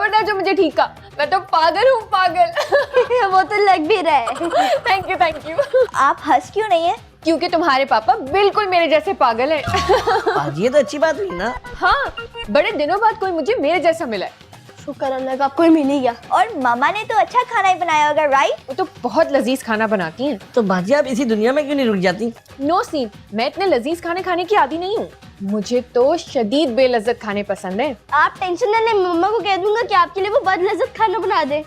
खबरदार जो मुझे ठीक कहा, मैं तो पागल हूँ पागल। वो तो लग भी रहा है। Thank you. आप हंस क्यों नहीं है? क्योंकि तुम्हारे पापा बिल्कुल मेरे जैसे पागल हैं। आज ये तो अच्छी बात हुई ना। हाँ, बड़े दिनों बाद कोई मुझे मेरे जैसा मिला है। शुक्र अल्लाह का आपको ही मिल ही गया। और मामा ने तो अच्छा खाना ही बनाया होगा, राइट? वो तो बहुत लजीज खाना बनाती हैं। तो बाजी आप इसी दुनिया में क्यों नहीं रुक जाती? नो सीन, मैं इतने लजीज खाने खाने की आदी नहीं हूँ। मुझे तो शदीद बेलज्जत खाने पसंद है। आप टेंशन न लें, मम्मा को कह दूंगा कि आपके लिए वो बहुत लज्जत खाना बना दे।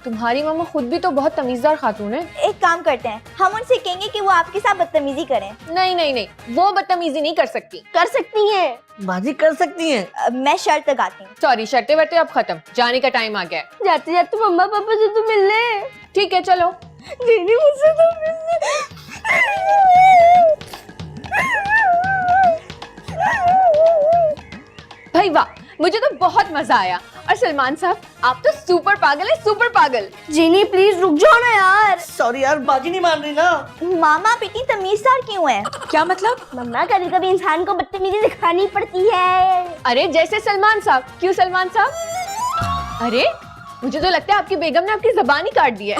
तुम्हारी मामा खुद भी तो बहुत तमीजदार खातून है। एक काम करते हैं, हम उनसे कहेंगे कि वो आपके साथ बदतमीजी करें। नहीं, वो बदतमीजी नहीं कर सकती। कर सकती हैं। बाजी कर सकती हैं। मैं शर्त लगाती हूँ। सॉरी, शर्तें वर्तें अब खत्म, जाने का टाइम आ गया है। जाते जाते मम्मा पापा से तो मिलने। ठीक है चलो। दीदी मुझसे तो मिलने। भाई वाह, मुझे तो बहुत मजा आया। और सलमान साहब, आप तो सुपर पागल है, सुपर पागल। जीनी प्लीज रुक जाओ ना यार। सॉरी यार, बाजी नहीं मान रही ना। मामा आप इतनी तमीजदार क्यों है? क्या मतलब? मम्मा कभी कभी इंसान को बदतमीजी दिखानी पड़ती है। अरे जैसे सलमान साहब। क्यों सलमान साहब? अरे मुझे तो लगता है आपकी बेगम ने आपकी जबान ही काट दी है।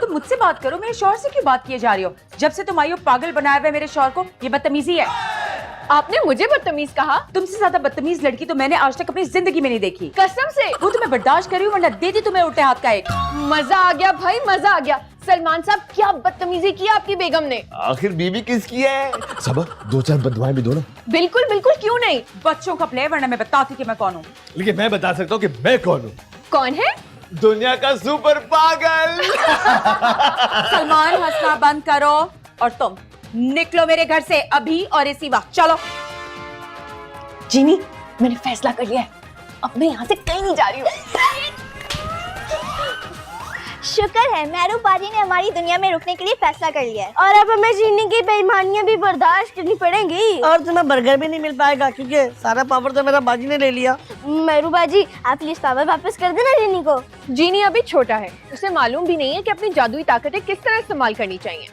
तुम मुझसे बात करो, मेरे शौहर से क्यों बात किए जा रही हो? जब से तुम आई हो पागल बनाया हुआ है मेरे शौहर को, ये बदतमीजी है। आपने मुझे बदतमीज कहा? तुमसे ज्यादा बदतमीज लड़की तो मैंने आज तक अपनी जिंदगी में नहीं देखी। कसम से। वो तुम्हें बर्दाश्त करी हूँ, वरना दे दी तुम्हें उल्टे हाथ का एक। मजा आ गया भाई, मजा आ गया। सलमान साहब, क्या बदतमीजी की आपकी बेगम ने। आखिर बीवी किसकी है? सब दो चार बददुआएं भी दो ना। बिल्कुल बिल्कुल, क्यों नहीं। बच्चों का प्ले, वरना मैं बताती कि मैं कौन हूँ। लेकिन मैं बता सकता हूँ कि मैं कौन हूँ। कौन है? दुनिया का सुपर पागल। सलमान, हंसना बंद करो और तुम निकलो मेरे घर से अभी और इसी वक्त। चलो। जीनी, मैंने फैसला कर लिया है, अब मैं यहाँ से कहीं नहीं जा रही हूँ। शुक्र है मेहरू बाजी ने हमारी दुनिया में रुकने के लिए फैसला कर लिया है। और अब हमें जीने की बेईमानियां भी बर्दाश्त करनी पड़ेंगी। और तुम्हें बर्गर भी नहीं मिल पाएगा क्योंकि सारा पावर तो मेरा बाजी ने ले लिया। मेहरू बाजी, आप प्लीज पावर वापस कर देना जीनी को। जीनी अभी छोटा है, उसे मालूम भी नहीं है कि अपनी जादुई ताकतें किस तरह इस्तेमाल करनी चाहिए।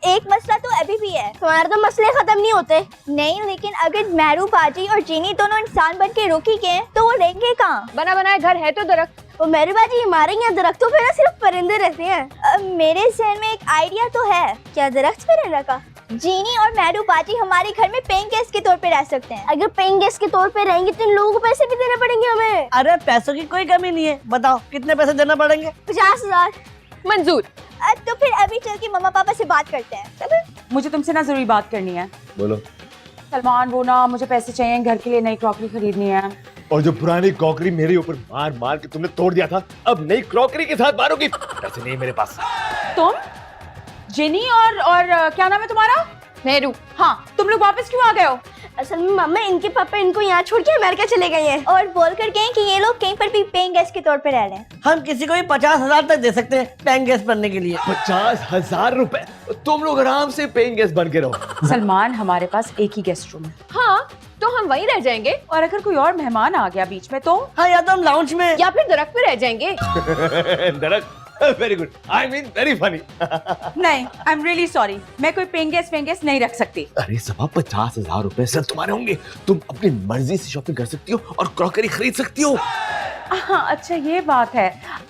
एक मसला तो अभी भी है, तुम्हारे तो मसले खत्म नहीं होते। नहीं, लेकिन अगर मेहरू बाजी और जीनी दोनों इंसान बन के रुकी गए तो वो रहेंगे कहाँ? बना बनाया घर है तो दरख्त। वो मेहरू बाजी, हमारे यहाँ दरख्तों पे ना सिर्फ परिंदे रहते हैं। मेरे जहन में एक आइडिया तो है। क्या दरख्त पे रहने का? जीनी और मेहरू बाजी हमारे घर में पेइंग गेस्ट के तौर पे रह सकते हैं। अगर पेइंग गेस्ट के तौर पे रहेंगे तो इन लोगों को पैसे भी देने पड़ेंगे हमें। अरे पैसों की कोई कमी नहीं है, बताओ कितने पैसे देना पड़ेंगे? 50,000। मंजूर। तो फिर अभी चल के मम्मा पापा से बात करते हैं। चलो। मुझे तुमसे ना जरूरी बात करनी है। बोलो। सलमान, वो ना मुझे पैसे चाहिए, घर के लिए नई क्रॉकरी खरीदनी है। और जो पुरानी क्रॉकरी मेरे ऊपर मार मार के तुमने तोड़ दिया था, अब नई क्रॉकरी के साथ मारोगी? पैसे नहीं मेरे पास। तुम जेनी और क्या नाम है तुम्हारा? मेहरू। हाँ, तुम लोग वापस क्यों आ गए हो? असल में मम्मा, इनके पापा इनको यहाँ छोड़ के अमेरिका चले गए हैं और बोल कर गए कि ये लोग कहीं पर भी पेइंग गेस्ट के तौर पे रह लें। हम किसी को भी 50,000 तक दे सकते हैं पेइंग गेस्ट बनने के लिए। 50,000 रुपए? तुम लोग आराम से पेइंग गेस्ट बन के रहो। सलमान, हमारे पास एक ही गेस्ट रूम है। हाँ, तो हम वहीं रह जाएंगे। और अगर कोई और मेहमान आ गया बीच में तो? हाँ, या तो हम लाउंज में। या फिर दरख्त पे रह जाएंगे। दरख्त? Very good, I mean very funny. नहीं, आई एम रियली सॉरी, मैं कोई पेइंग गेस्ट नहीं रख सकती। अरे सबा 50,000 रुपए सिर्फ तुम्हारे होंगे। तुम अपनी मर्जी से शॉपिंग कर सकती हो और क्रॉकरी खरीद सकती हो। हाँ, अच्छा ये बात है।